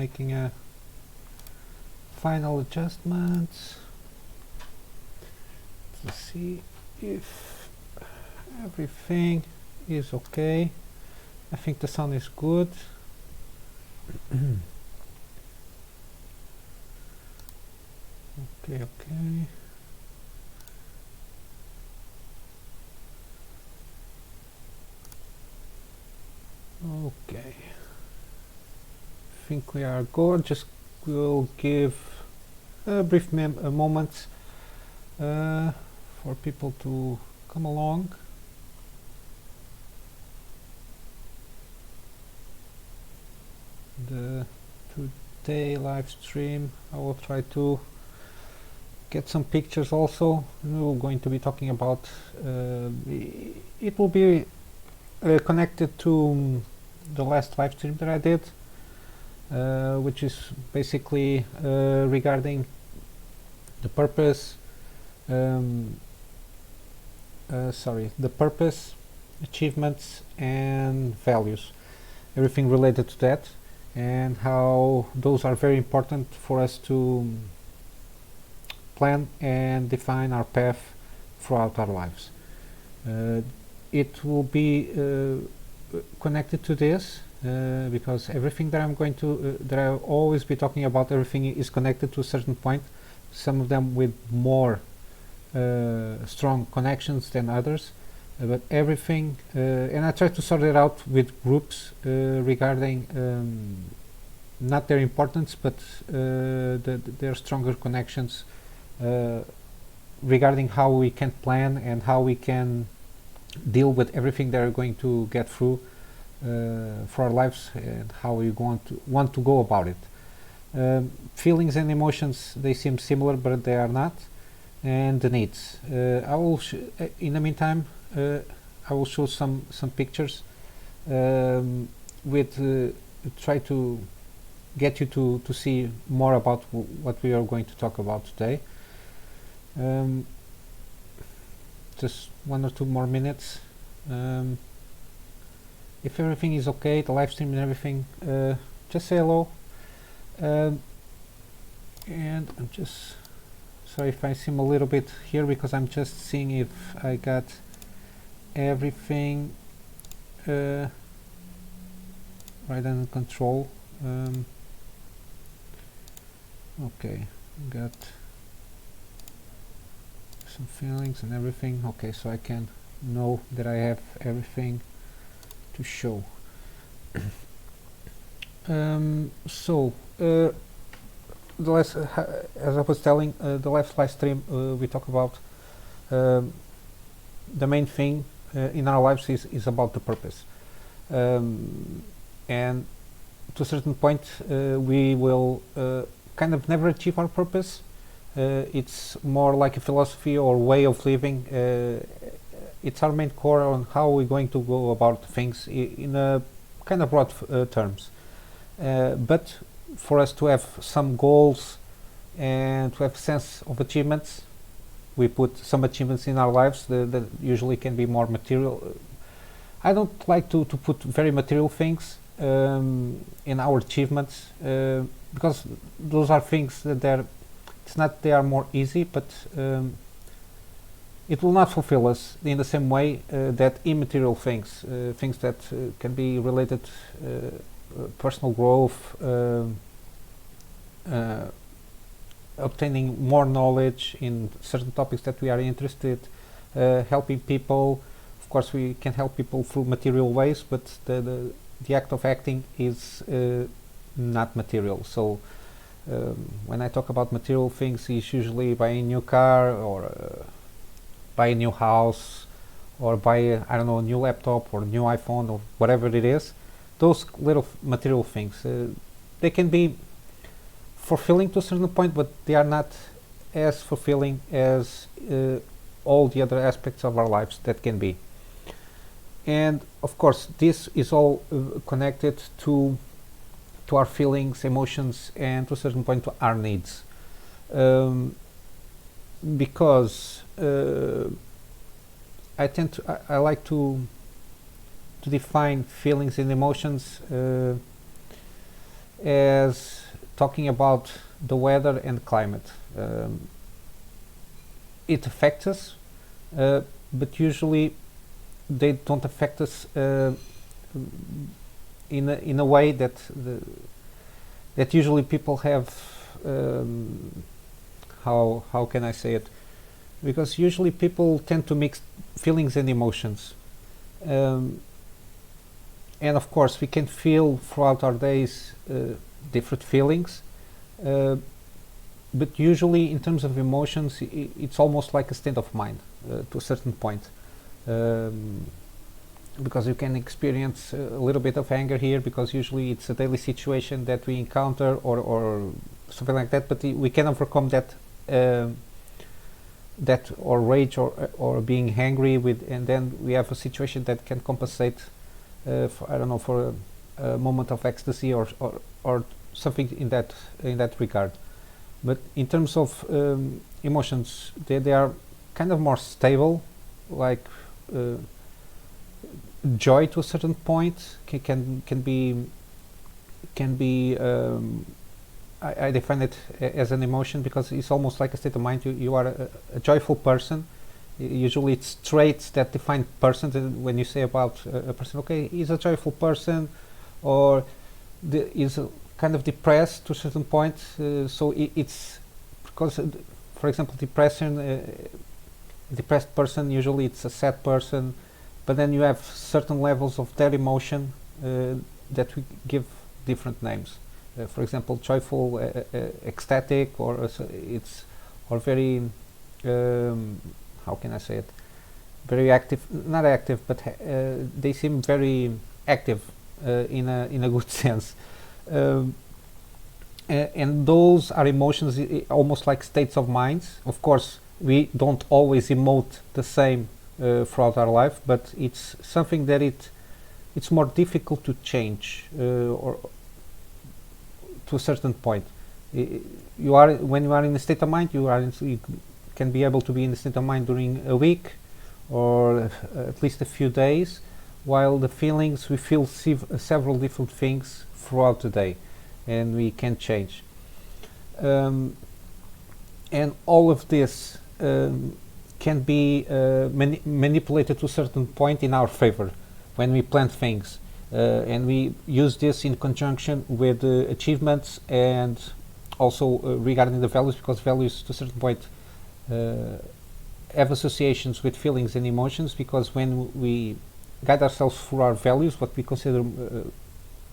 making a final adjustment to see if everything is okay. I think the sound is good. Okay. Okay, I think we are good. Just will give a brief moment for people to come along. The today live stream, I will try to get some pictures also. We're going to be talking about it will be connected to the last live stream that I did, which is basically regarding the purpose, the purpose, achievements and values, everything related to that, and how those are very important for us to plan and define our path throughout our lives. It will be connected to this because everything that I'm going to that I'll always be talking about, everything is connected to a certain point, some of them with more strong connections than others, but everything and I try to sort it out with groups regarding not their importance but their stronger connections regarding how we can plan and how we can deal with everything that we're going to get through for our lives and how we want to go about it. Feelings and emotions, they seem similar but they are not, and the needs. I will in the meantime I will show some pictures with try to get you to see more about what we are going to talk about today. Just 1 or 2 more minutes. If everything is okay, the live stream and everything, just say hello. And I'm just sorry if I seem a little bit here because I'm just seeing if I got everything right under control. Okay, got some feelings and everything. Okay, so I can know that I have everything to show. The last, as I was telling, the last live stream we talk about the main thing in our lives is about the purpose, and to a certain point we will kind of never achieve our purpose. It's more like a philosophy or way of living. It's our main core on how we're going to go about things in a kind of broad terms. But for us to have some goals and to have a sense of achievements, we put some achievements in our lives that usually can be more material. I don't like to put very material things in our achievements because those are things that it's not they are more easy, but it will not fulfill us in the same way that immaterial things, things that can be related personal growth, obtaining more knowledge in certain topics that we are interested, helping people. Of course, we can help people through material ways, but the act of acting is not material. So when I talk about material things, it's usually buy a new car or buy a new house or buy I don't know, a new laptop or a new iPhone or whatever it is. Those little material things, they can be fulfilling to a certain point, but they are not as fulfilling as all the other aspects of our lives that can be. And of course, this is all connected to our feelings, emotions, and to a certain point to our needs. Because I like to define feelings and emotions as talking about the weather and climate. It affects us, but usually they don't affect us in a way that that usually people have. How can I say it? Because usually people tend to mix feelings and emotions, and of course we can feel throughout our days different feelings. But usually in terms of emotions it's almost like a state of mind to a certain point, because you can experience a little bit of anger here because usually it's a daily situation that we encounter or something like that, but we can overcome that that or rage or being angry with, and then we have a situation that can compensate for, I don't know, for a moment of ecstasy or something in that regard. But in terms of emotions, they are kind of more stable, like joy to a certain point can be I define it as an emotion because it's almost like a state of mind. You are a joyful person. Usually it's traits that define persons. When you say about a person, okay, he's a joyful person, or is kind of depressed to a certain point. So it's because, for example, depressed person, usually it's a sad person, but then you have certain levels of that emotion that we give different names. For example, joyful, ecstatic, or or very how can I say it? Very active, not active, but they seem very active in a good sense. And those are emotions, almost like states of minds. Of course, we don't always emote the same throughout our life, but it's something that it's more difficult to change or to a certain point. When you are in a state of mind, you can be able to be in a state of mind during a week or at least a few days, while the feelings, we feel several different things throughout the day, and we can change. And all of this can be manipulated to a certain point in our favor when we plan things. And we use this in conjunction with achievements and also regarding the values, because values to a certain point have associations with feelings and emotions, because when we guide ourselves through our values, what we consider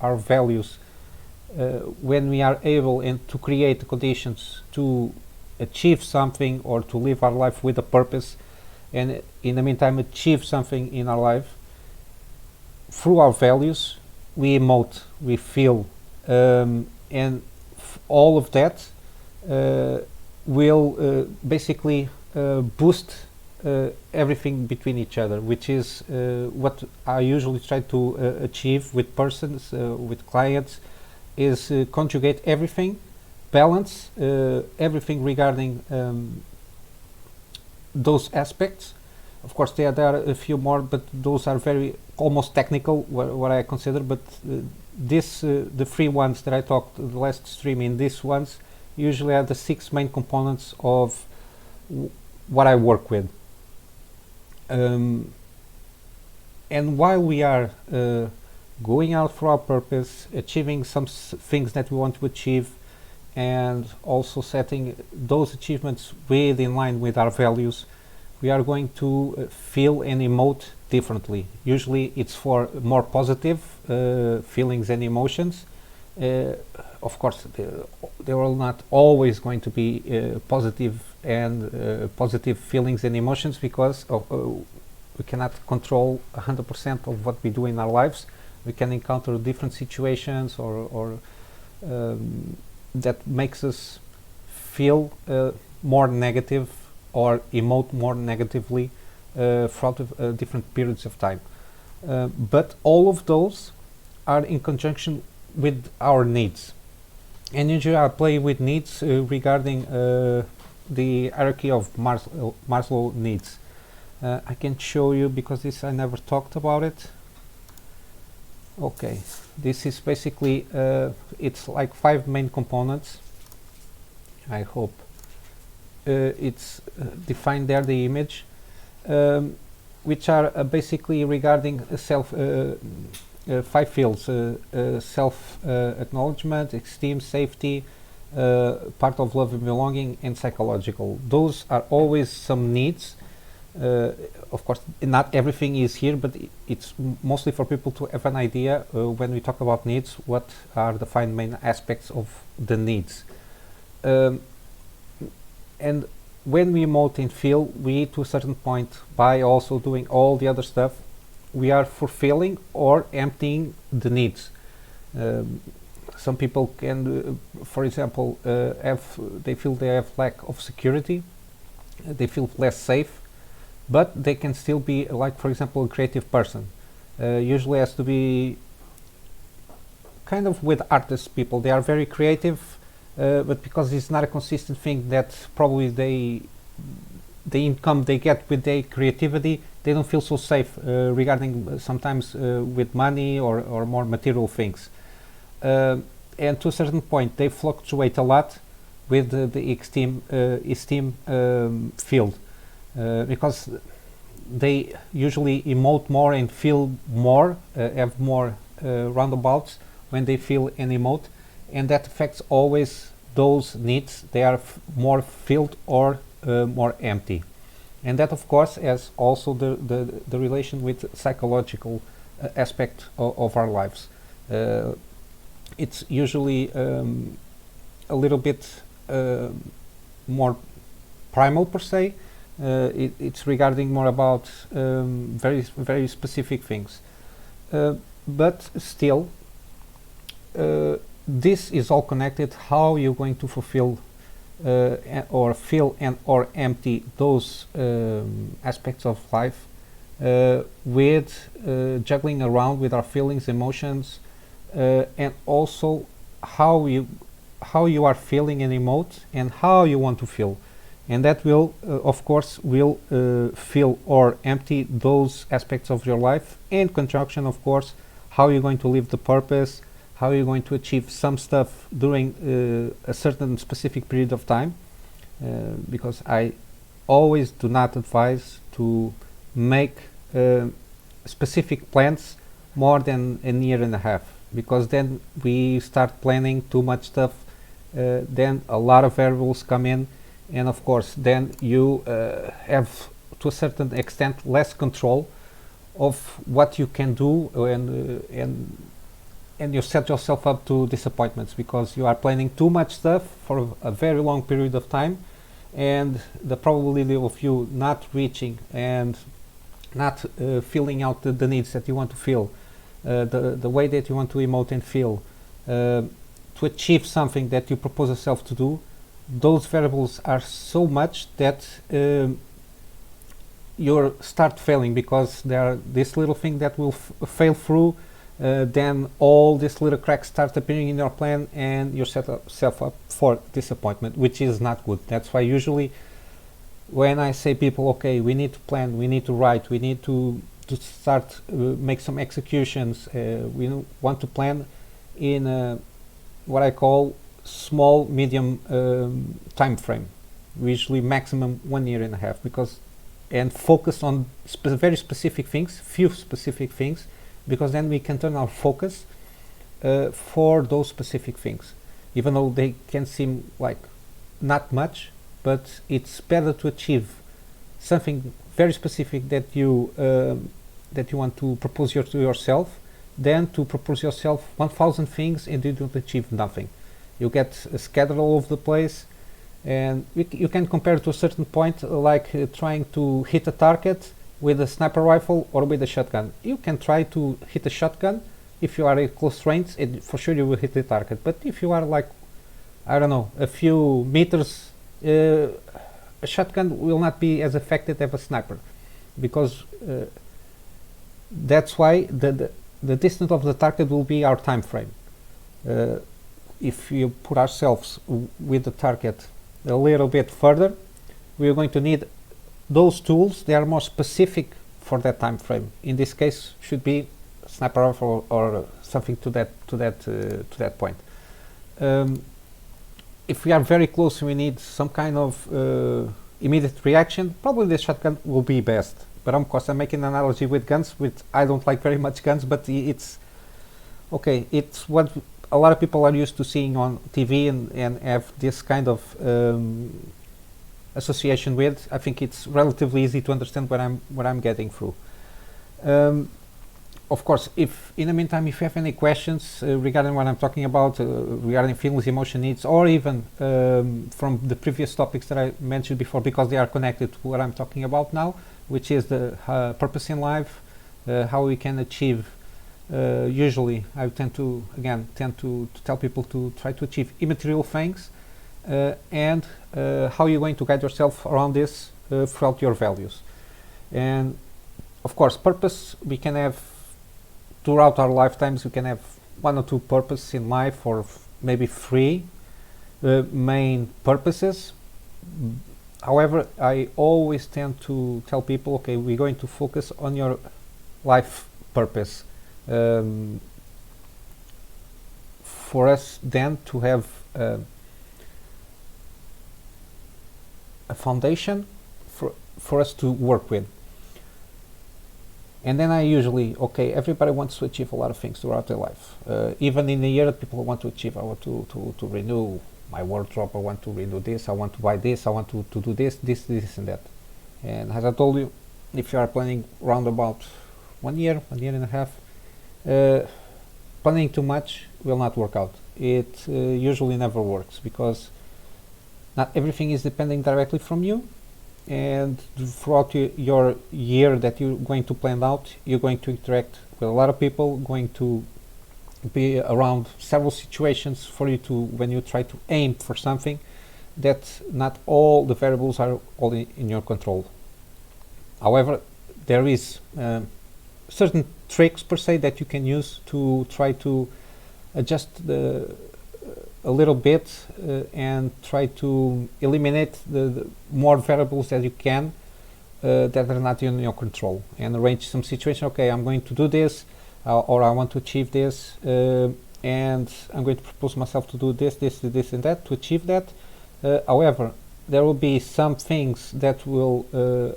our values, when we are able and to create the conditions to achieve something or to live our life with a purpose, and in the meantime achieve something in our life, through our values we emote, we feel, and all of that will basically boost everything between each other, which is what I usually try to achieve with persons, with clients, is conjugate everything, balance everything regarding those aspects. Of course, there are a few more, but those are very almost technical, what I consider. But the three ones that I talked the last stream, in these ones usually are the 6 main components of what I work with. And while we are going out for our purpose, achieving some things that we want to achieve, and also setting those achievements in line with our values, we are going to feel and emote differently. Usually it's for more positive feelings and emotions. Of course, they are not always going to be positive and positive feelings and emotions, because we cannot control 100% of what we do in our lives. We can encounter different situations or that makes us feel more negative or emote more negatively throughout different periods of time. But all of those are in conjunction with our needs. And usually I play with needs regarding the hierarchy of Maslow needs. I can show you, because this I never talked about it. Okay, this is basically it's like 5 main components. I hope it's defined there, the image, which are basically regarding 5 fields: self acknowledgement, esteem, safety, part of love and belonging, and psychological. Those are always some needs. Of course, not everything is here, but it's mostly for people to have an idea when we talk about needs, what are the 5 main aspects of the needs. And when we emote and feel, we, to a certain point, by also doing all the other stuff, we are fulfilling or emptying the needs. Some people can, for example, they feel they have lack of security, they feel less safe, but they can still be, like, for example, a creative person. Usually has to be kind of with artists people. They are very creative, but because it's not a consistent thing that probably the income they get with their creativity, they don't feel so safe regarding sometimes with money or more material things. And to a certain point, they fluctuate a lot with the esteem field. Because they usually emote more and feel more, have more roundabouts when they feel and emote, and that affects always those needs. They are more filled or more empty, and that of course has also the relation with psychological aspect of our lives. It's usually a little bit more primal per se. It's regarding more about very specific things, but still this is all connected. How you're going to fulfill or fill and or empty those aspects of life with juggling around with our feelings, emotions, and also how you are feeling and emote and how you want to feel. And that will, of course, will fill or empty those aspects of your life. In conjunction, of course, how you're going to live the purpose, how you're going to achieve some stuff during a certain specific period of time. Because I always do not advise to make specific plans more than a year and a half, because then we start planning too much stuff, then a lot of variables come in, and of course then you have to a certain extent less control of what you can do, and you set yourself up to disappointments because you are planning too much stuff for a very long period of time, and the probability of you not reaching and not filling out the needs that you want to feel, the way that you want to emote and feel, to achieve something that you propose yourself to do, those variables are so much that you start failing, because there are this little thing that will fail through, then all these little cracks start appearing in your plan and you set yourself up for disappointment, which is not good. That's why usually when I say people, okay, we need to plan, we need to write, we need to start make some executions, we want to plan in what I call small medium time frame, usually maximum 1 year and a half, because and focus on very specific things, few specific things, because then we can turn our focus for those specific things, even though they can seem like not much, but it's better to achieve something very specific that you want to propose to yourself than to propose yourself 1,000 things and you don't achieve nothing. You get scattered all over the place, and you can compare to a certain point, like trying to hit a target with a sniper rifle or with a shotgun. You can try to hit a shotgun if you are at close range, and for sure you will hit the target. But if you are like, I don't know, a few meters, a shotgun will not be as effective as a sniper, because that's why the distance of the target will be our time frame. If you put ourselves with the target a little bit further, we are going to need those tools. They are more specific for that time frame. In this case, should be sniper rifle or something to that point. If we are very close and we need some kind of immediate reaction, probably the shotgun will be best. But of course, I'm making an analogy with guns. I don't like very much guns, but it's okay. It's what a lot of people are used to seeing on TV and have this kind of association with. I think it's relatively easy to understand what I'm getting through. Of course, if in the meantime, if you have any questions regarding what I'm talking about, regarding feelings, emotion, needs, or even from the previous topics that I mentioned before, because they are connected to what I'm talking about now, which is the purpose in life, how we can achieve. Usually, I tend to tell people to try to achieve immaterial things, and how you're going to guide yourself around this throughout your values. And of course, purpose we can have throughout our lifetimes. We can have one or two purposes in life, or maybe three main purposes. However, I always tend to tell people, okay, we're going to focus on your life purpose. For us then to have a foundation for us to work with. And then I usually, okay, everybody wants to achieve a lot of things throughout their life. Even in the year that people want to achieve, I want to renew my wardrobe, I want to renew this, I want to buy this, I want to do this and that. And as I told you, if you are planning around about 1 year and a half, planning too much will not work out. It usually never works, because not everything is depending directly from you. And throughout your year that you're going to plan out, you're going to interact with a lot of people, going to be around several situations for you to, when you try to aim for something, that not all the variables are all in your control. However, there is certain tricks per se that you can use to try to adjust a little bit and try to eliminate the more variables that you can that are not in your control, and arrange some situation. Okay, I'm going to do this, or I want to achieve this, and I'm going to propose myself to do this and that to achieve that. However, there will be some things that will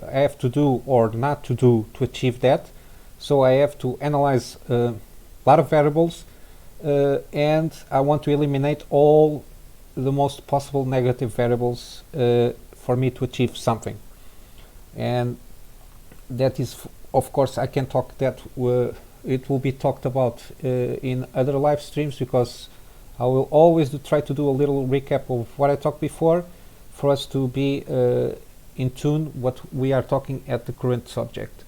I have to do or not to do to achieve that. So I have to analyze a lot of variables, and I want to eliminate all the most possible negative variables for me to achieve something. And that is, of course, I can talk that it will be talked about in other live streams, because I will always try to do a little recap of what I talked before, for us to be in tune what we are talking at the current subject.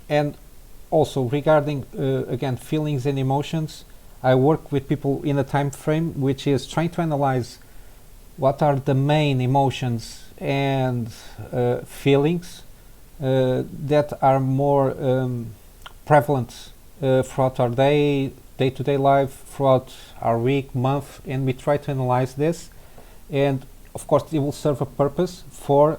And also regarding again feelings and emotions, I work with people in a time frame which is trying to analyze what are the main emotions and feelings that are more prevalent throughout our day-to-day life, throughout our week, month, and we try to analyze this. And of course it will serve a purpose for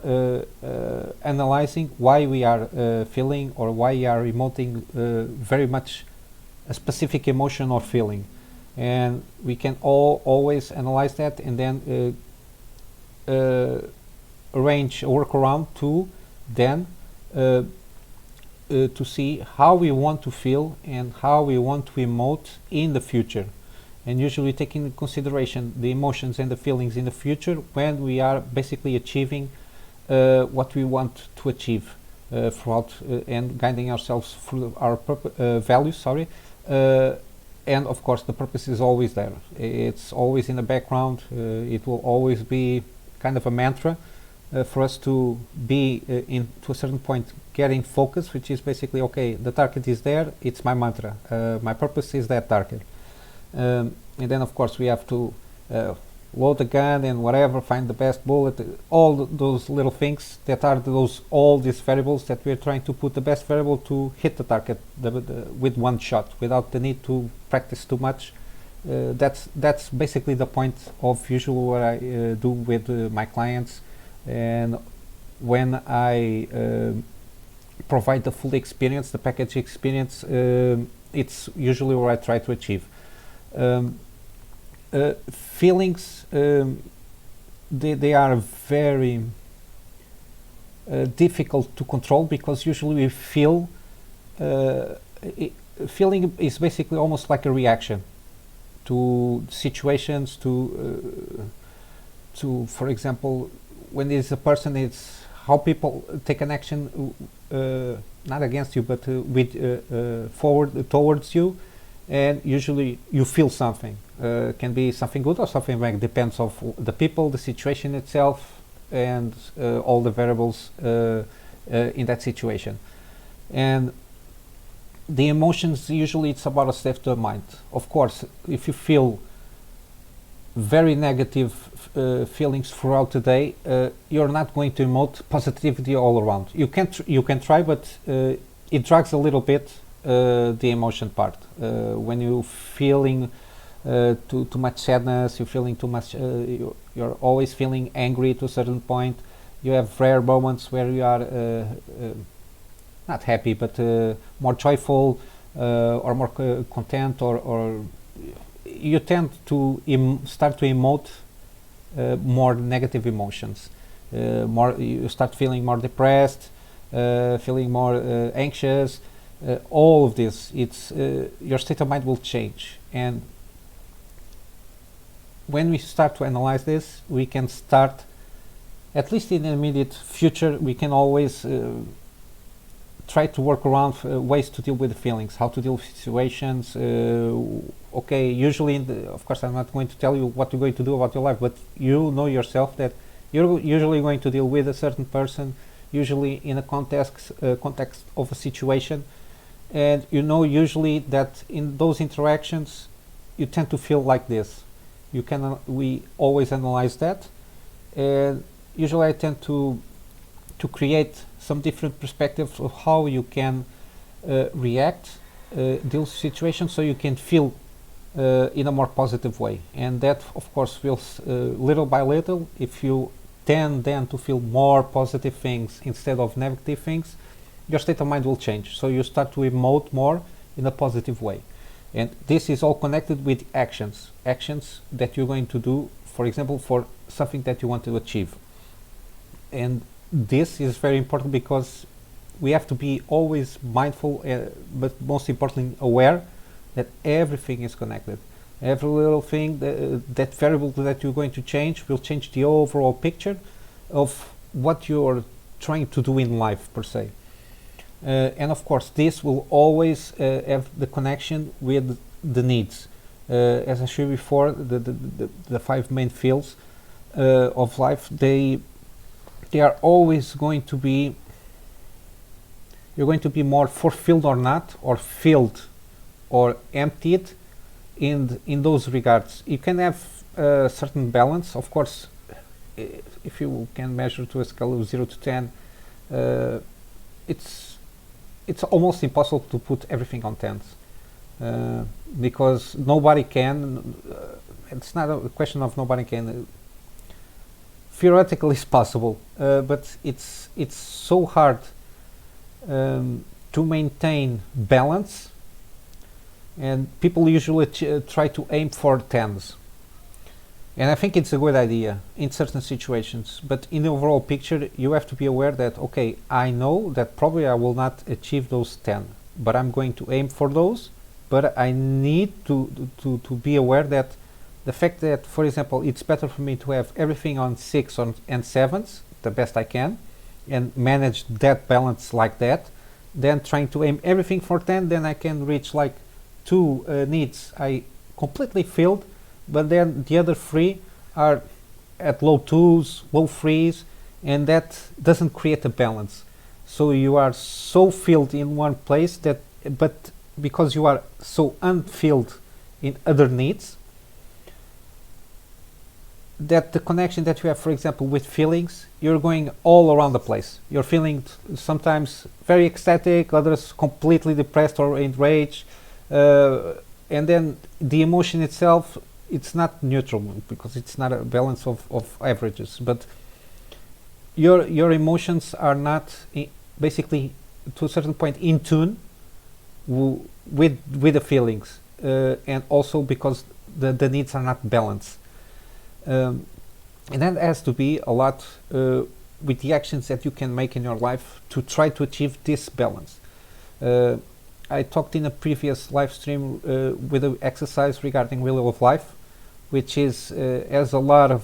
analyzing why we are feeling, or why we are emoting very much a specific emotion or feeling. And we can always analyze that, and then arrange a workaround to then to see how we want to feel and how we want to emote in the future. And usually taking into consideration the emotions and the feelings in the future when we are basically achieving what we want to achieve throughout and guiding ourselves through our values. And of course the purpose is always there. It's always in the background. It will always be kind of a mantra for us to be to a certain point getting focus, which is basically, okay, the target is there, it's my mantra, my purpose is that target. And then of course we have to load the gun and whatever, find the best bullet, all those little things that are all these variables that we're trying to put the best variable to hit the target with one shot, without the need to practice too much. That's basically the point of usually what I do with my clients. And when I provide the full experience, the package experience. It's usually what I try to achieve. Feelings, they are very difficult to control, because usually we feel, feeling is basically almost like a reaction to situations, to for example, when there's a person, it's how people take an action, not against you, but forward towards you, and usually you feel something. Can be something good or something bad, depends of the people, the situation itself, and all the variables in that situation. And the emotions, usually it's about a state of mind. Of course, if you feel very negative feelings throughout the day, you're not going to emote positivity all around. You can try, but it drags a little bit the emotion part. When you're feeling too much sadness, you're feeling too much, you're always feeling angry to a certain point. You have rare moments where you are not happy, but more joyful, or more content, or you tend to start to emote more negative emotions. More, you start feeling more depressed, feeling more anxious. All of this, it's your state of mind will change. And when we start to analyze this, we can start, at least in the immediate future, we can always try to work around ways to deal with the feelings, how to deal with situations. Okay, usually, of course, I'm not going to tell you what you're going to do about your life, but you know yourself that you're usually going to deal with a certain person, usually in a context of a situation, and you know usually that in those interactions you tend to feel like this. We always analyze that, and usually I tend to create some different perspectives of how you can react, deal with situations, so you can feel in a more positive way. And that, of course, will little by little, if you tend then to feel more positive things instead of negative things, your state of mind will change. So you start to emote more in a positive way. And this is all connected with actions that you're going to do, for example, for something that you want to achieve. And this is very important, because we have to be always mindful, but most importantly aware that everything is connected. Every little thing, that variable that you're going to change will change the overall picture of what you're trying to do in life per se. And of course, this will always have the connection with the needs. As I showed before, the five main fields of life, they are always going to be, you're going to be more fulfilled or not, or filled or emptied in those regards. You can have a certain balance, of course. If you can measure to a scale of 0 to 10, it's almost impossible to put everything on 10s, because nobody can. It's not a question of nobody can. Theoretically, it's possible, but it's so hard to maintain balance, and people usually try to aim for 10s. And I think it's a good idea in certain situations, but in the overall picture, you have to be aware that, okay, I know that probably I will not achieve those 10, but I'm going to aim for those. But I need to be aware that the fact that, for example, it's better for me to have everything on 6 and 7s, the best I can, and manage that balance like that, than trying to aim everything for 10. Then I can reach like 2 needs I completely filled, but then the other 3 are at low 2s, low 3s, and that doesn't create a balance. So you are so filled in one place that, but because you are so unfilled in other needs, that the connection that you have, for example, with feelings, you're going all around the place. You're feeling sometimes very ecstatic, others completely depressed or enraged, and then the emotion itself, it's not neutral, because it's not a balance of averages, but your emotions are not basically to a certain point in tune with the feelings, and also because the needs are not balanced. And that has to be a lot with the actions that you can make in your life to try to achieve this balance. I talked in a previous live stream with an exercise regarding wheel of life, which is has a lot of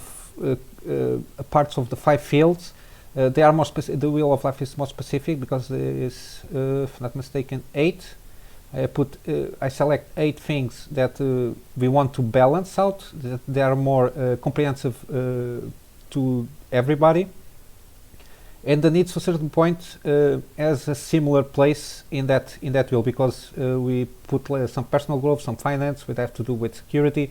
parts of the 5 fields. They are more the wheel of life is more specific because there is, if not mistaken, 8. I select 8 things that we want to balance out. That they are more comprehensive to everybody. And the needs to a certain point has a similar place in that wheel, because we put some personal growth, some finance, which have to do with security,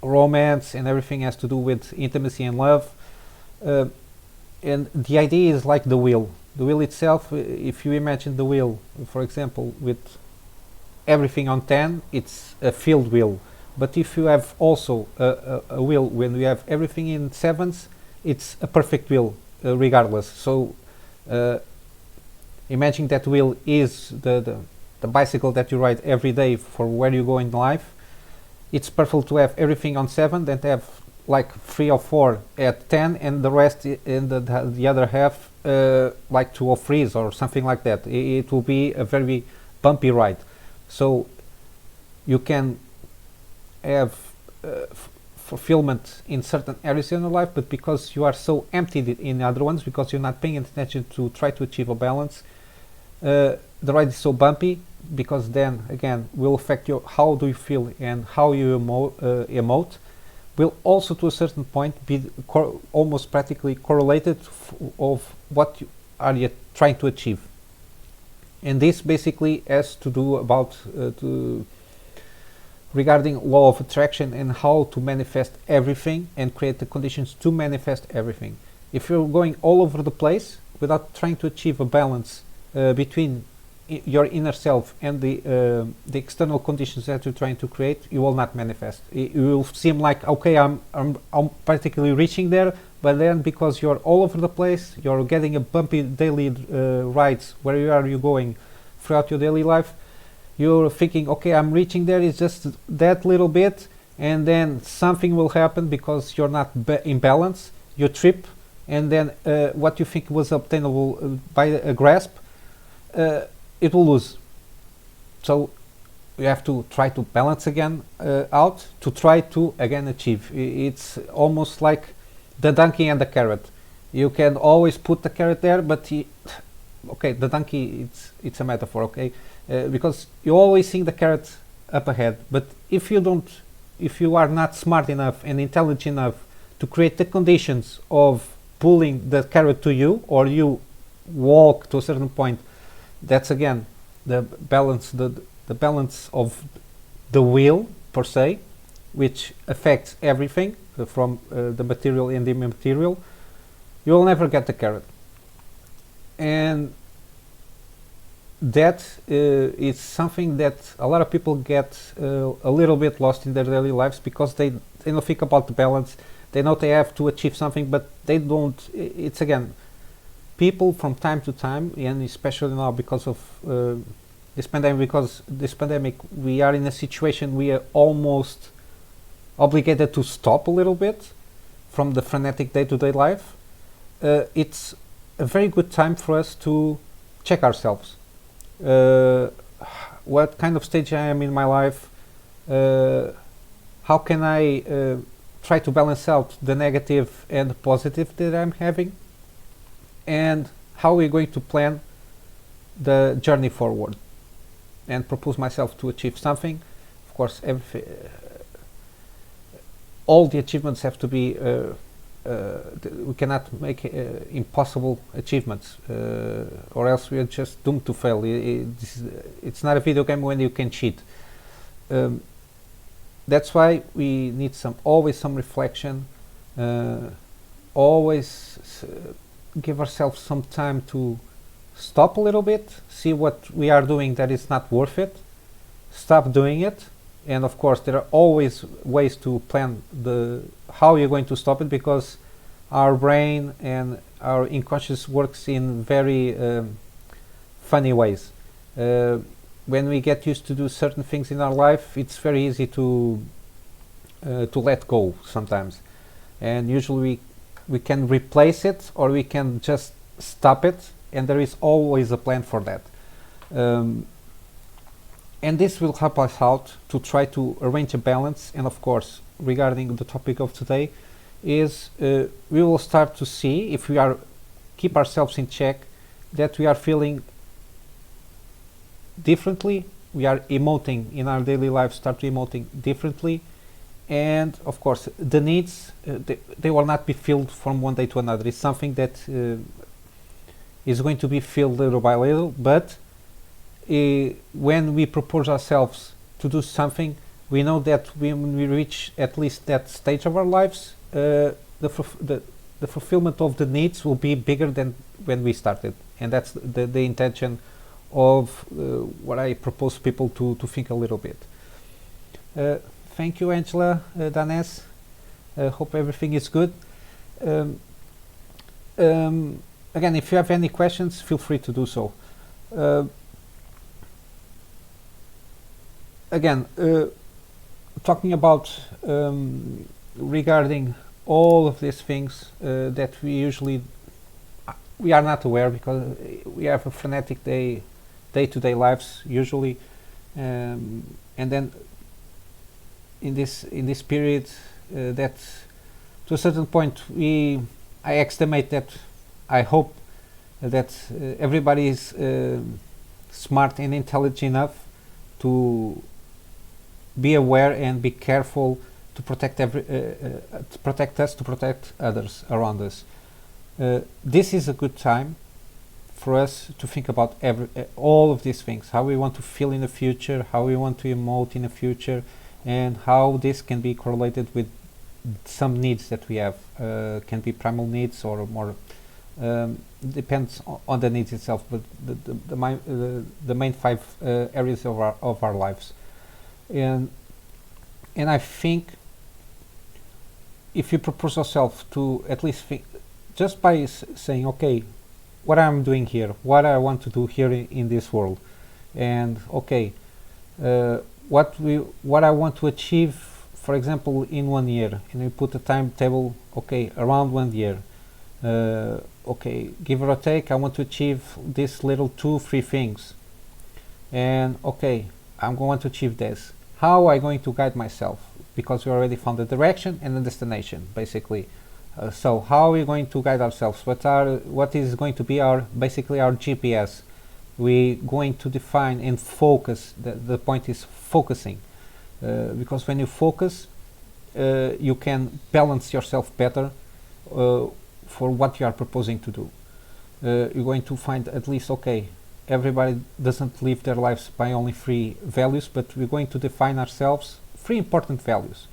romance, and everything has to do with intimacy and love. And the idea is like the wheel. The wheel itself, if you imagine the wheel, for example, with everything on 10, it's a filled wheel. But if you have also a wheel when you have everything in 7s, it's a perfect wheel, regardless. So imagine that wheel is the bicycle that you ride every day for where you go in life. It's perfect to have everything on 7, then to have like 3 or 4 at 10, and the rest in the other half like 2 or 3s or something like that. It will be a very bumpy ride. So you can have fulfillment in certain areas in your life, but because you are so emptied in other ones, because you're not paying attention to try to achieve a balance, the ride is so bumpy, because then again will affect you, how do you feel and how you emote, will also to a certain point be almost practically correlated of what are you trying to achieve. And this basically has to do about regarding law of attraction and how to manifest everything and create the conditions to manifest everything. If you're going all over the place without trying to achieve a balance between your inner self and the external conditions that you're trying to create, you will not manifest. It will seem like, okay, I'm practically reaching there, but then because you're all over the place, you're getting a bumpy daily rides, where are you going throughout your daily life, you're thinking, okay, I'm reaching there, it's just that little bit, and then something will happen because you're not in balance, you trip, and then what you think was obtainable by a grasp, it will lose. So you have to try to balance again out to try to again achieve. It's almost like the donkey and the carrot. You can always put the carrot there, but okay, the donkey, it's a metaphor, okay, because you always see the carrot up ahead. But if you are not smart enough and intelligent enough to create the conditions of pulling the carrot to you, or you walk to a certain point, that's again the balance, the balance of the wheel per se, which affects everything from the material and the immaterial. You will never get the carrot, and that is something that a lot of people get a little bit lost in their daily lives, because they don't think about the balance. They know they have to achieve something, but they don't. It's again, people from time to time, and especially now because of this pandemic, we are in a situation we are almost obligated to stop a little bit from the frenetic day-to-day life. It's a very good time for us to check ourselves. What kind of stage I am in my life? How can I try to balance out the negative and the positive that I'm having? And how are we going to plan the journey forward and propose myself to achieve something. Of course, all the achievements have to be we cannot make impossible achievements, or else we are just doomed to fail. It's not a video game when you can cheat. That's why we need always some reflection, always give ourselves some time to stop a little bit, see what we are doing that is not worth it, stop doing it. And of course there are always ways to plan how you're going to stop it, because our brain and our unconscious works in very funny ways. Uh, when we get used to do certain things in our life, it's very easy to let go sometimes, and usually we can replace it or we can just stop it, and there is always a plan for that. Um, and this will help us out to try to arrange a balance. And of course, regarding the topic of today, is we will start to see if we are keep ourselves in check, that we are feeling differently, we are emoting in our daily life, start emoting differently, and of course the needs, they will not be filled from one day to another. It's something that is going to be filled little by little, but when we propose ourselves to do something, we know that when we reach at least that stage of our lives, the fulfillment of the needs will be bigger than when we started, and that's the intention of what I propose people to think a little bit. Thank you, Angela, Danes. Hope everything is good. Um, Again, if you have any questions, feel free to do so. Uh, Again, talking about regarding all of these things that we are not aware, because we have a frenetic day-to-day lives usually, and then in this period that to a certain point I estimate that I hope that everybody is smart and intelligent enough to be aware and be careful to protect to protect us, to protect others around us. This is a good time for us to think about all of these things, how we want to feel in the future, how we want to emote in the future, and how this can be correlated with some needs that we have. Can be primal needs or more, depends on the needs itself, but the main five areas of our lives. And I think if you propose yourself to at least think, just by saying, okay, what I'm doing here, what I want to do here in this world, and okay, what I want to achieve, for example, in 1 year, and we put a timetable, okay, around 1 year. Okay, give or take, I want to achieve this little 2-3 things, and okay, I'm going to achieve this. How am I going to guide myself? Because we already found the direction and the destination, basically. So how are we going to guide ourselves? What is going to be basically our GPS? We're going to define and focus. The point is focusing, because when you focus, you can balance yourself better for what you are proposing to do. You're going to find at least, okay, everybody doesn't live their lives by only 3 values, but we're going to define ourselves 3 important values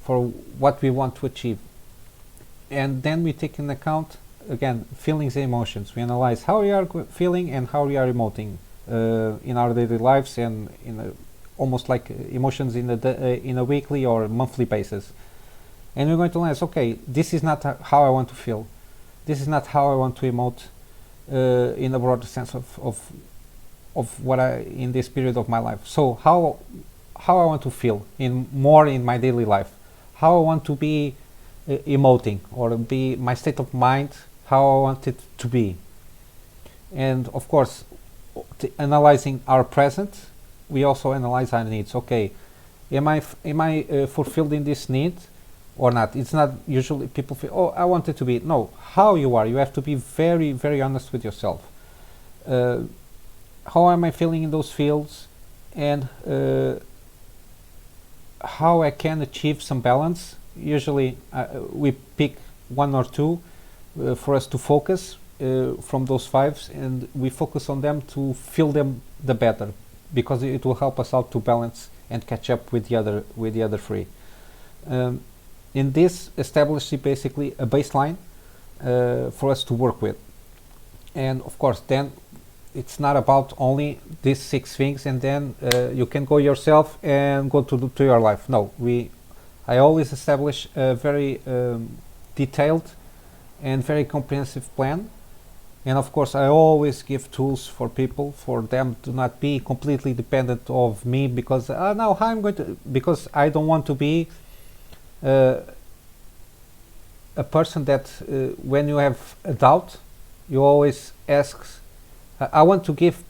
for what we want to achieve. And then we take into account, again, feelings and emotions. We analyze how we are feeling and how we are emoting in our daily lives, and almost like emotions in a weekly or monthly basis. And we're going to analyze, okay, this is not how I want to feel. This is not how I want to emote in a broader sense of what in this period of my life. So how I want to feel in my daily life, how I want to be emoting, or be my state of mind, how I want it to be. And of course, analyzing our present, we also analyze our needs. Okay, am I fulfilled in this need or not? It's not usually people feel, oh, I want it to be. No, how you are, you have to be very, very honest with yourself. How am I feeling in those fields, and how I can achieve some balance. Usually we pick 1 or 2 for us to focus from those 5s, and we focus on them to feel them the better, because it will help us out to balance and catch up with the other 3. In this establishes basically a baseline for us to work with. And of course, then it's not about only these 6 things, and then you can go yourself and go to your life. No, I always establish a very detailed and very comprehensive plan And of course, I always give tools for people, for them to not be completely dependent of me, because now I'm going to, because I don't want to be uh, a person that when you have a doubt, you always ask. I want to give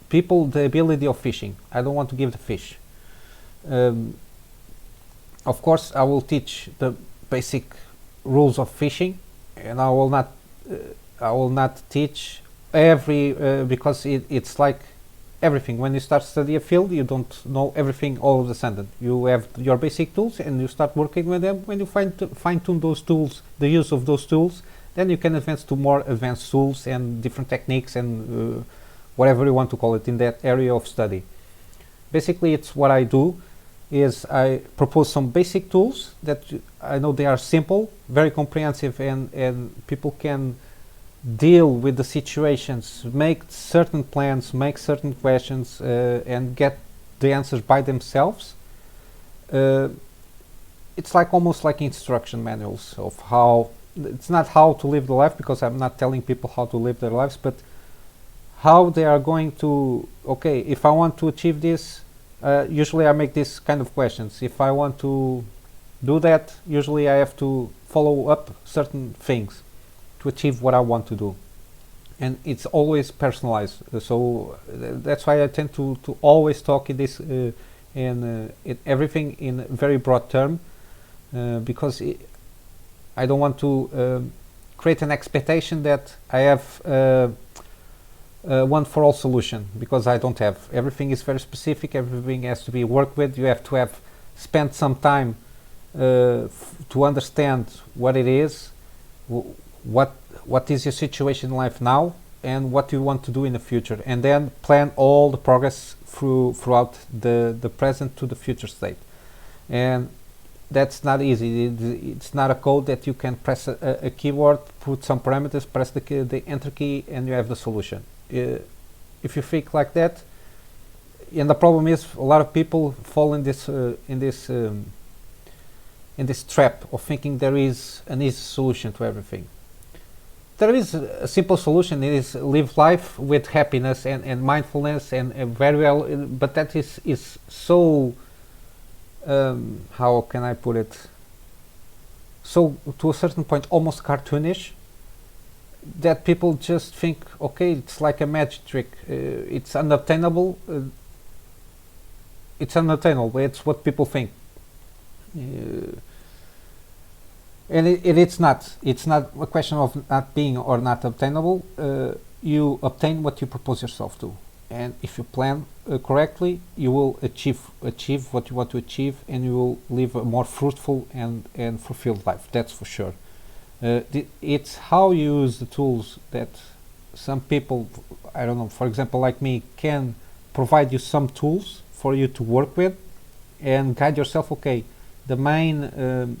people the ability of fishing. I don't want to give the fish. Um, of course, I will teach the basic rules of fishing, and Uh, I will not teach every because it's like everything. When you start study a field, you don't know everything all of a sudden. You have your basic tools, and you start working with them. When you fine tune those tools, the use of those tools, then you can advance to more advanced tools and different techniques and whatever you want to call it in that area of study. Basically, it's what I do is I propose some basic tools that I know they are simple, very comprehensive, and people can deal with the situations, make certain plans, make certain questions, and get the answers by themselves. Uh, it's like almost like instruction manuals of how. It's not how to live the life, because I'm not telling people how to live their lives, but how they are going to. Okay, if I want to achieve this, usually I make this kind of questions. If I want to do that, usually I have to follow up certain things to achieve what I want to do, and it's always personalized. So that's why I tend to always talk in this in everything in a very broad term, because I don't want to create an expectation that I have one for all solution, because I don't have. Everything is very specific. Everything has to be worked with. You have to have spent some time to understand what it is, what is your situation in life now, and what you want to do in the future, and then plan all the progress throughout the present to the future state. And that's not easy. It's not a code that you can press a keyboard, put some parameters, press the enter key, and you have the solution. If you think like that, and the problem is a lot of people fall in this trap of thinking there is an easy solution to everything. There is a simple solution. It is live life with happiness and mindfulness and very well, but that is so how can I put it, so to a certain point almost cartoonish, that people just think, okay, it's like a magic trick, it's unobtainable. It's what people think. And it's not a question of not being or not obtainable. You obtain what you propose yourself to, and if you plan correctly, you will achieve what you want to achieve, and you will live a more fruitful and fulfilled life. That's for sure. It's how you use the tools that some people, I don't know, for example like me, can provide you some tools for you to work with and guide yourself. Okay, the main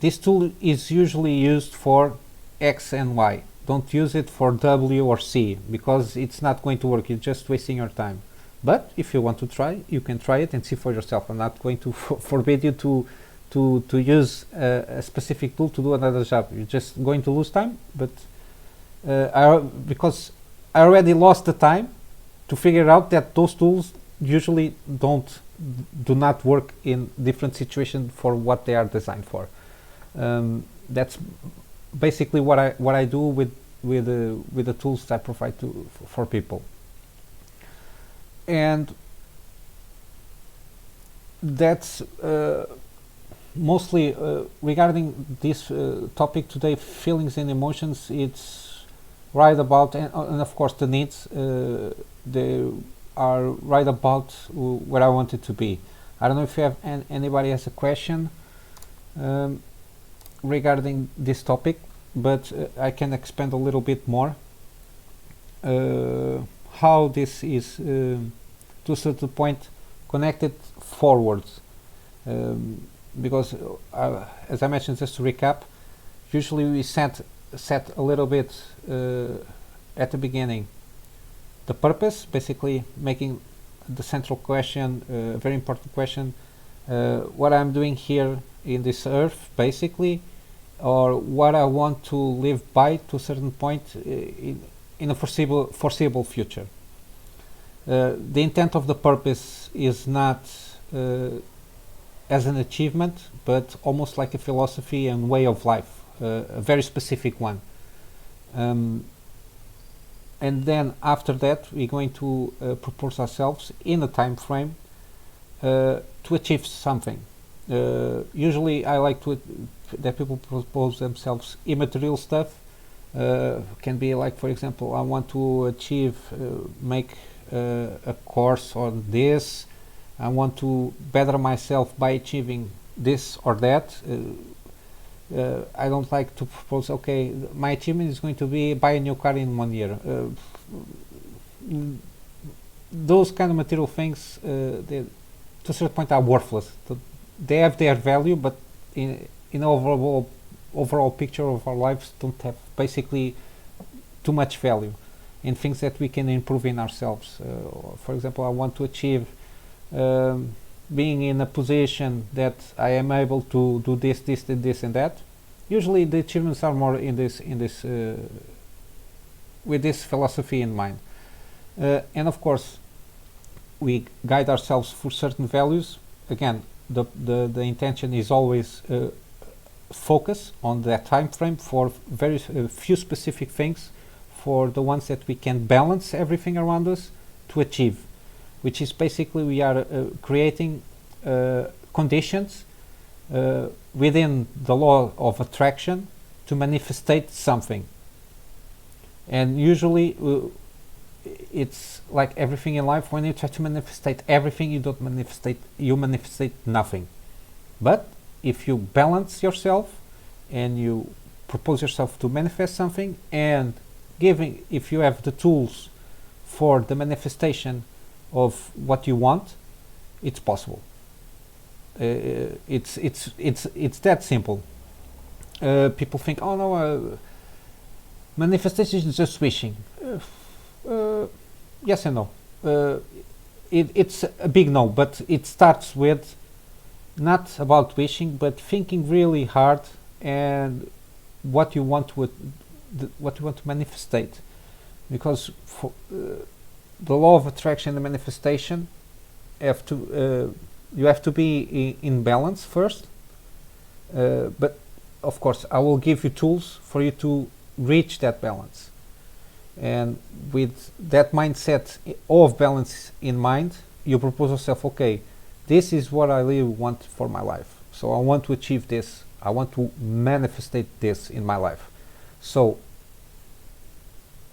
this tool is usually used for X and Y. Don't use it for W or C, because it's not going to work. You're just wasting your time. But if you want to try, you can try it and see for yourself. I'm not going to forbid you to use a specific tool to do another job. You're just going to lose time. But because I already lost the time to figure out that those tools usually do not work in different situations for what they are designed for. That's basically what I do with the tools that I provide for people. And that's mostly regarding this topic today, feelings and emotions. It's right about, and of course the needs, they are right about where I want it to be. I don't know if you have anybody has a question regarding this topic, but I can expand a little bit more how this is to a certain point connected forwards, because as I mentioned, just to recap, usually we set a little bit at the beginning the purpose, basically making the central question a very important question, what I'm doing here in this earth, basically. or what I want to live by to a certain point in a foreseeable future. The intent of the purpose is not as an achievement, but almost like a philosophy and way of life, a very specific one. And then after that, we're going to propose ourselves in a time frame to achieve something. Usually, I like that people propose themselves immaterial stuff. Can be like, for example, I want to achieve, make a course on this. I want to better myself by achieving this or that. I don't like to propose, okay, my achievement is going to be buy a new car in 1 year. Those kind of material things, they, to a certain point, are worthless. They have their value, but in overall picture of our lives, don't have basically too much value in things that we can improve in ourselves. For example, I want to achieve being in a position that I am able to do this and that. Usually the achievements are more in this with this philosophy in mind. And of course, we guide ourselves for certain values. Again, the intention is always focus on that time frame for very few specific things, for the ones that we can balance everything around us to achieve, which is basically we are creating conditions within the law of attraction to manifestate something. And usually it's like everything in life, when you try to manifestate everything, you manifestate nothing. But if you balance yourself and you propose yourself to manifest something, and if you have the tools for the manifestation of what you want, it's possible. It's that simple. People think, oh no, manifestation is just wishing. Yes and no. It's a big no, but it starts with not about wishing, but thinking really hard and what you want to manifestate, because for, the law of attraction and manifestation you have to be in balance first. But of course, I will give you tools for you to reach that balance. And with that mindset of balance in mind, you propose yourself, okay, this is what I really want for my life. So I want to achieve this. I want to manifestate this in my life. So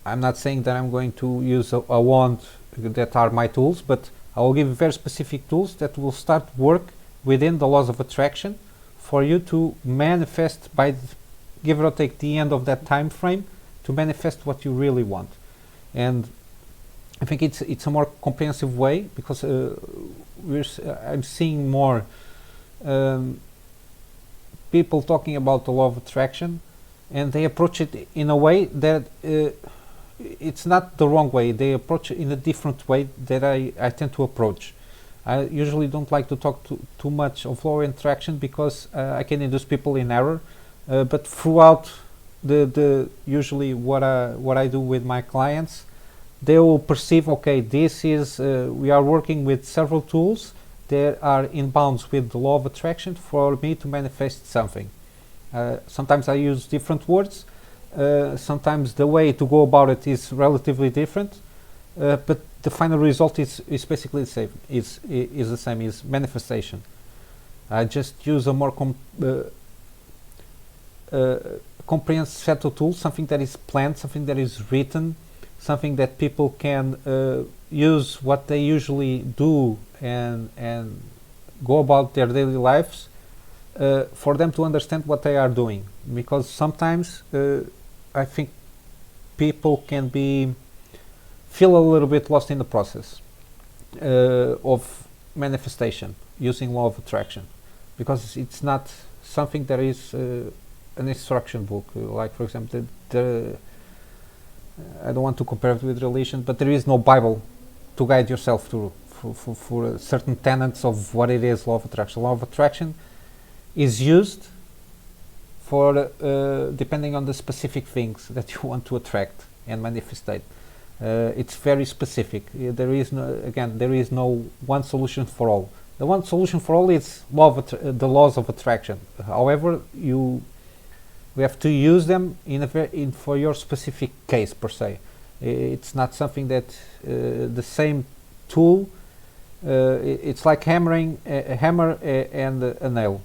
I'm not saying that I'm going to use a wand that are my tools, but I will give you very specific tools that will start work within the laws of attraction for you to manifest by, give or take, the end of that time frame, to manifest what you really want. And I think it's a more comprehensive way, because I'm seeing more people talking about the law of attraction, and they approach it in a way that it's not the wrong way. They approach it in a different way that I tend to approach. I usually don't like to talk too much of law of attraction, because I can induce people in error. But throughout usually what I do with my clients, they will perceive, okay, this is we are working with several tools that are in bounds with the law of attraction for me to manifest something. Sometimes I use different words. Sometimes the way to go about it is relatively different, but the final result is basically the same. Is the same. Is manifestation. I just use a more comprehensive set of tools, something that is planned, something that is written, something that people can use what they usually do and go about their daily lives, for them to understand what they are doing. Because sometimes I think people can feel a little bit lost in the process of manifestation using law of attraction, because it's not something that is an instruction book. Like, for example, I don't want to compare it with religion, but there is no Bible to guide yourself through for certain tenets of what it is law of attraction. Law of attraction is used for depending on the specific things that you want to attract and manifestate. It's very specific. There is no one solution for all. The one solution for all is the laws of attraction. However, we have to use them for your specific case per se. It's not something that the same tool. It's like hammering a hammer and a nail.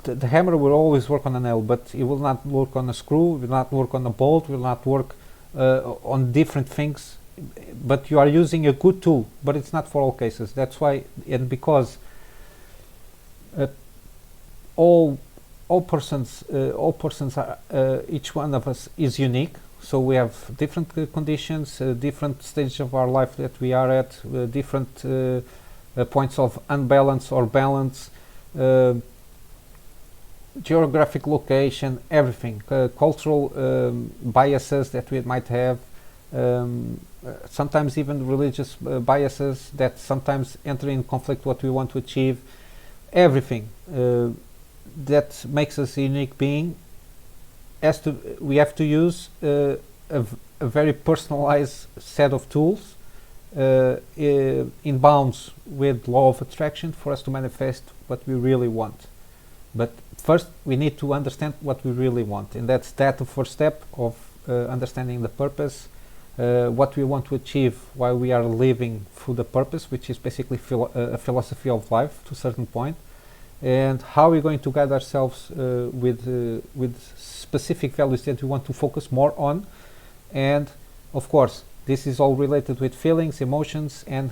The hammer will always work on a nail, but it will not work on a screw, will not work on a bolt, will not work on different things. But you are using a good tool, but it's not for all cases. That's why, and because all persons are, each one of us is unique. So we have different conditions, different stages of our life that we are at, different points of unbalance or balance, geographic location, everything, cultural biases that we might have, sometimes even religious biases that sometimes enter in conflict what we want to achieve, everything that makes us a unique being. We have to use a very personalized set of tools in bounds with law of attraction for us to manifest what we really want. But first we need to understand what we really want, and that's the first step of understanding the purpose, what we want to achieve while we are living through the purpose, which is basically a philosophy of life to a certain point, and how we're going to guide ourselves with specific values that we want to focus more on. And of course this is all related with feelings, emotions, and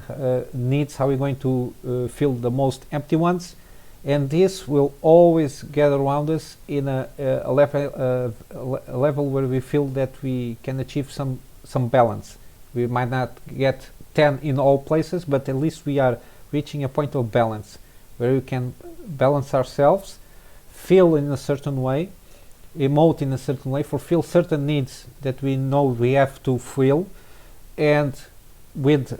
needs, how we're going to fill the most empty ones. And this will always gather around us in a level where we feel that we can achieve some balance. We might not get 10 in all places, but at least we are reaching a point of balance where we can balance ourselves, feel in a certain way, emote in a certain way, fulfill certain needs that we know we have to feel, and with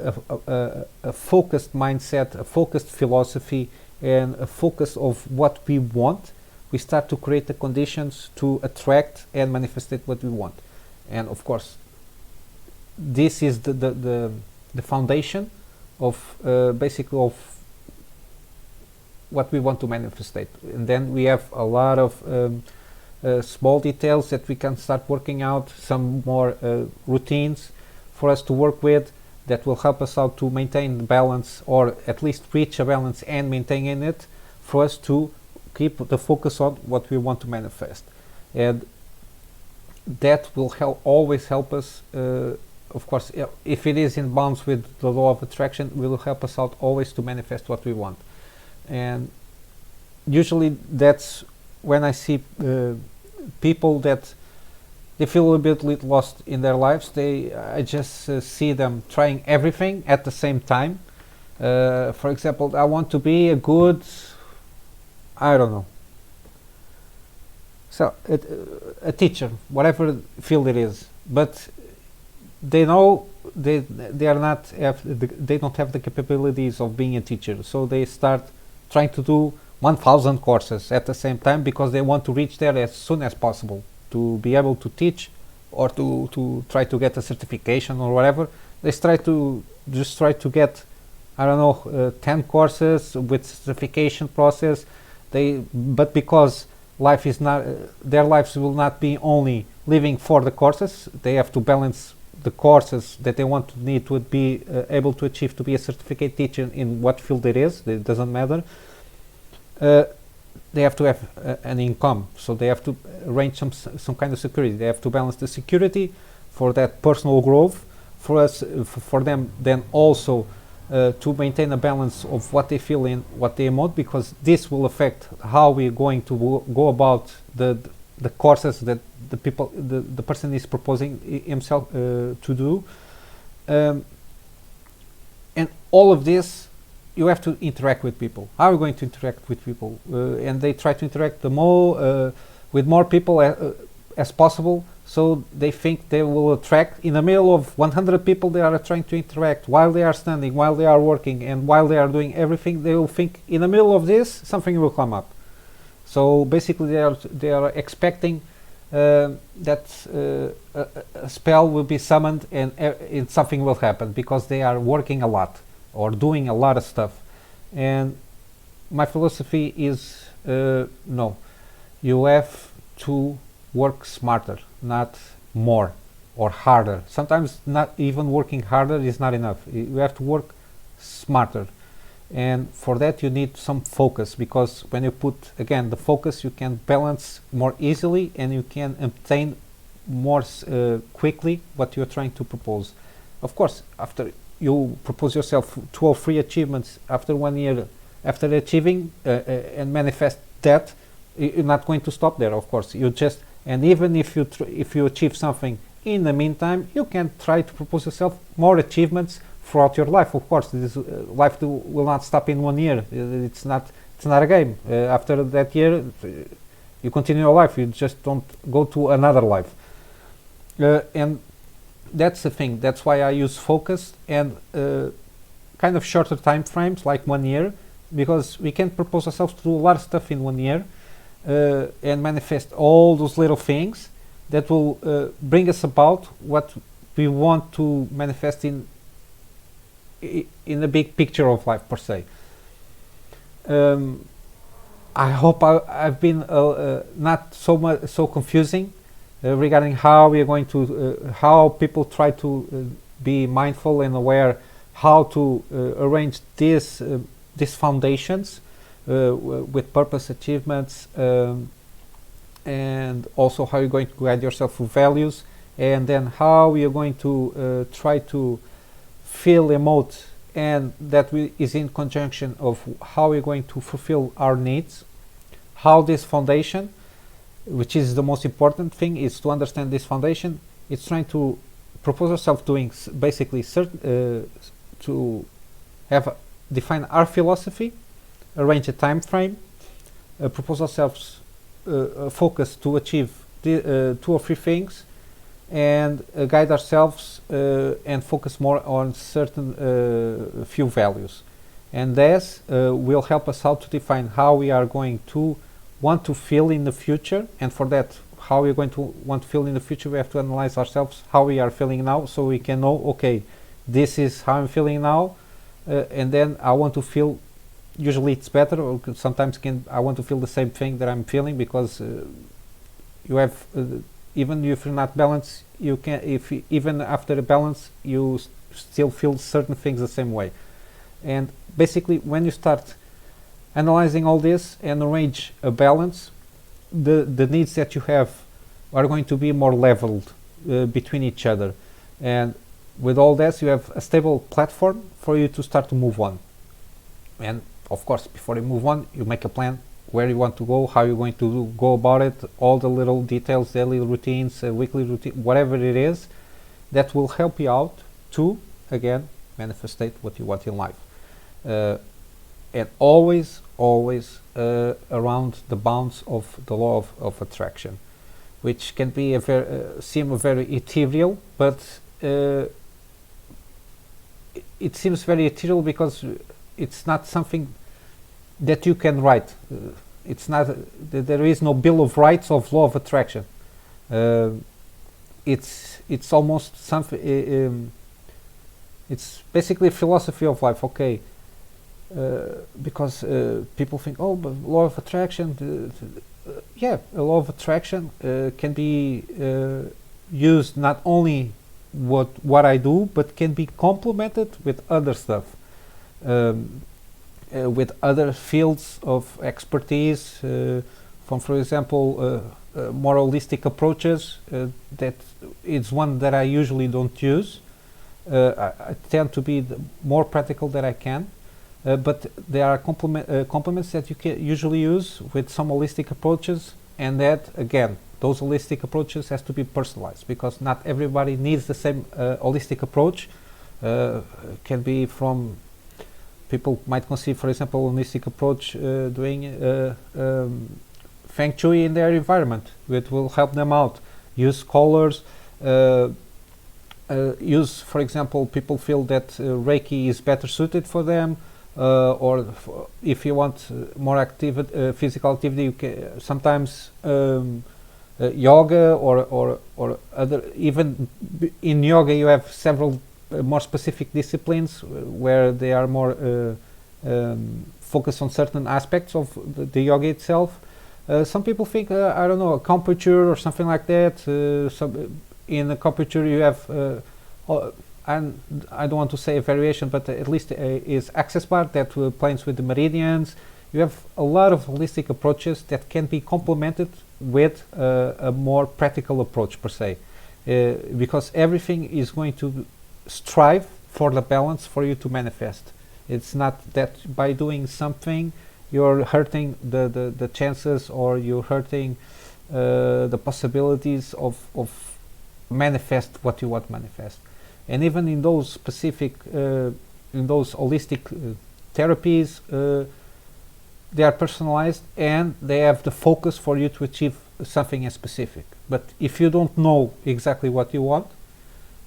a focused mindset, a focused philosophy, and a focus of what we want, we start to create the conditions to attract and manifest what we want. And of course, this is the foundation of basically of what we want to manifest. And then we have a lot of small details that we can start working out, some more routines for us to work with, that will help us out to maintain the balance, or at least reach a balance and maintaining it, for us to keep the focus on what we want to manifest. And that will always help us, of course, if it is in bounds with the law of attraction, will help us out always to manifest what we want. And usually that's when I see people that they feel a bit lost in their lives. I just see them trying everything at the same time. For example, I want to be a good, I don't know, so a teacher, whatever field it is, but they know they don't have the capabilities of being a teacher, so they start trying to do 1,000 courses at the same time because they want to reach there as soon as possible to be able to teach, or to try to get a certification or whatever. They try to get, I don't know, 10 courses with certification process. But because life is not, their lives will not be only living for the courses, they have to balance the courses that they want to need to be able to achieve to be a certificate teacher in what field it is. It doesn't matter. They have to have an income, so they have to arrange some kind of security. They have to balance the security for that personal growth, for them then also to maintain a balance of what they feel and what they emote, because this will affect how we're going to go about the courses that the person is proposing himself to do, and all of this. You have to interact with people. How are you going to interact with people? And they try to interact with more people as possible, so they think they will attract. In the middle of 100 people they are trying to interact, while they are standing, while they are working, and while they are doing everything, they will think in the middle of this something will come up. So basically, they are expecting that a spell will be summoned and something will happen because they are working a lot or doing a lot of stuff. And my philosophy is no, you have to work smarter, not more or harder. Sometimes not even working harder is not enough. You have to work smarter, and for that you need some focus, because when you put again the focus, you can balance more easily and you can obtain more quickly what you're trying to propose. Of course, after you propose yourself 2 or 3 achievements after 1 year after achieving and manifest that, you're not going to stop there. Of course, you just, and even if you achieve something in the meantime, you can try to propose yourself more achievements throughout your life. Of course, this life will not stop in 1 year. It's not a game. After that year, you continue your life. You just don't go to another life. And that's the thing. That's why I use focus and kind of shorter time frames, like 1 year, because we can propose ourselves to do a lot of stuff in 1 year and manifest all those little things that will bring us about what we want to manifest in the big picture of life per se. I hope I've been not so confusing regarding how we are going to how people try to be mindful and aware how to arrange these foundations with purpose, achievements, and also how you're going to guide yourself through values, and then how you're going to try to feel, emote, and that is in conjunction of how we're going to fulfill our needs. How this foundation, which is the most important thing, is to understand this foundation. It's trying to propose ourselves doing basically to have define our philosophy, arrange a time frame, propose ourselves focus to achieve 2 or 3 things, and guide ourselves and focus more on certain few values. And this will help us out to define how we are going to want to feel in the future. And for that, how we're going to want to feel in the future, we have to analyze ourselves how we are feeling now, so we can know, okay, this is how I'm feeling now, and then I want to feel, usually it's better, or sometimes I want to feel the same thing that I'm feeling, because you have even if you're not balanced, you can, even after a balance, you still feel certain things the same way. And basically, when you start analyzing all this and arrange a balance, the needs that you have are going to be more leveled between each other. And with all this, you have a stable platform for you to start to move on. And of course, before you move on, you make a plan where you want to go, how you're going to go about it, all the little details, daily routines, weekly routine, whatever it is, that will help you out to, again, manifestate what you want in life. And always around the bounds of the law of attraction, which can be seem very ethereal, but it seems very ethereal because it's not something that you can write. It's not. There is no bill of rights of law of attraction. It's almost something. It's basically a philosophy of life. Okay. Because people think, oh, but law of attraction, yeah, a law of attraction can be used not only what I do, but can be complemented with other stuff, with other fields of expertise, from, for example, more holistic approaches. That is one that I usually don't use. I tend to be more practical that I can. But there are complements that you can usually use with some holistic approaches, and that, again, those holistic approaches has to be personalized, because not everybody needs the same holistic approach. Can be from, people might consider, for example, holistic approach doing feng shui in their environment, which will help them out. Use colors. Use, for example, people feel that Reiki is better suited for them. if you want more physical activity, you can sometimes yoga or other. Even in yoga, you have several more specific disciplines where they are more focused on certain aspects of the yoga itself. Some people think, I don't know, acupuncture or something like that. In acupuncture, you have, and I don't want to say a variation, but at least is access bar that plays with the meridians. You have a lot of holistic approaches that can be complemented with a more practical approach per se, because everything is going to strive for the balance for you to manifest. It's not that by doing something you're hurting the chances, or you're hurting the possibilities of manifest what you want to manifest. And even in those specific, in those holistic therapies, they are personalized and they have the focus for you to achieve something specific. But if you don't know exactly what you want,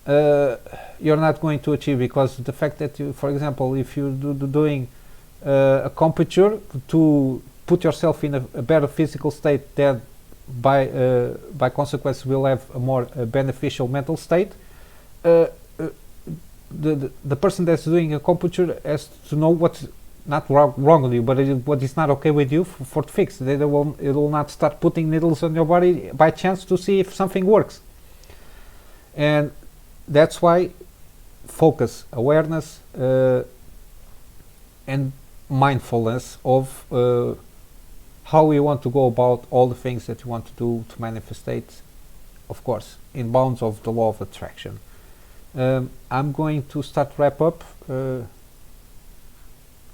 you're not going to achieve, because the fact that you, for example, if you're doing acupuncture to put yourself in a better physical state, that by consequence will have a more beneficial mental state, the person that's doing acupuncture has to know what's not wrong with you, but what is not okay with you for to fix. It will not start putting needles on your body by chance to see if something works. And that's why focus, awareness, and mindfulness of how you want to go about all the things that you want to do to manifestate, of course, in bounds of the law of attraction. I'm going to start wrap up.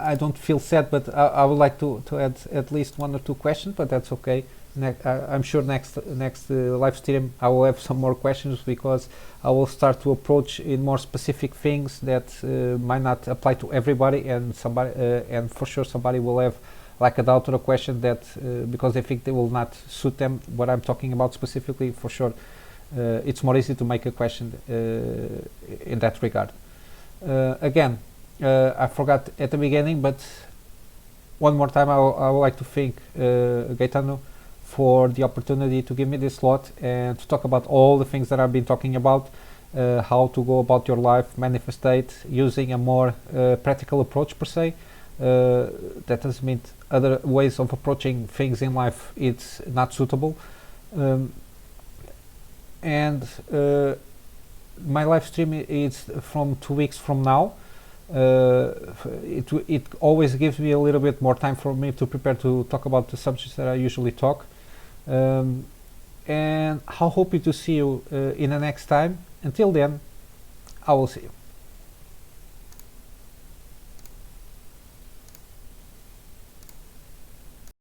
I don't feel sad, but I would like to add at least one or two questions, but that's okay. I'm sure next live stream I will have some more questions, because I will start to approach in more specific things that might not apply to everybody, and and for sure somebody will have like a doubt or a question that because they think they will not suit them what I'm talking about specifically. For sure, it's more easy to make a question in that regard. Again, I forgot at the beginning, but one more time I would like to thank Gaetano for the opportunity to give me this slot and to talk about all the things that I've been talking about, how to go about your life, manifestate using a more practical approach per se. That doesn't mean other ways of approaching things in life it's not suitable. And my live stream is from 2 weeks from now. It always gives me a little bit more time for me to prepare to talk about the subjects that I usually talk. And I hope to see you in the next time. Until then, I will see you.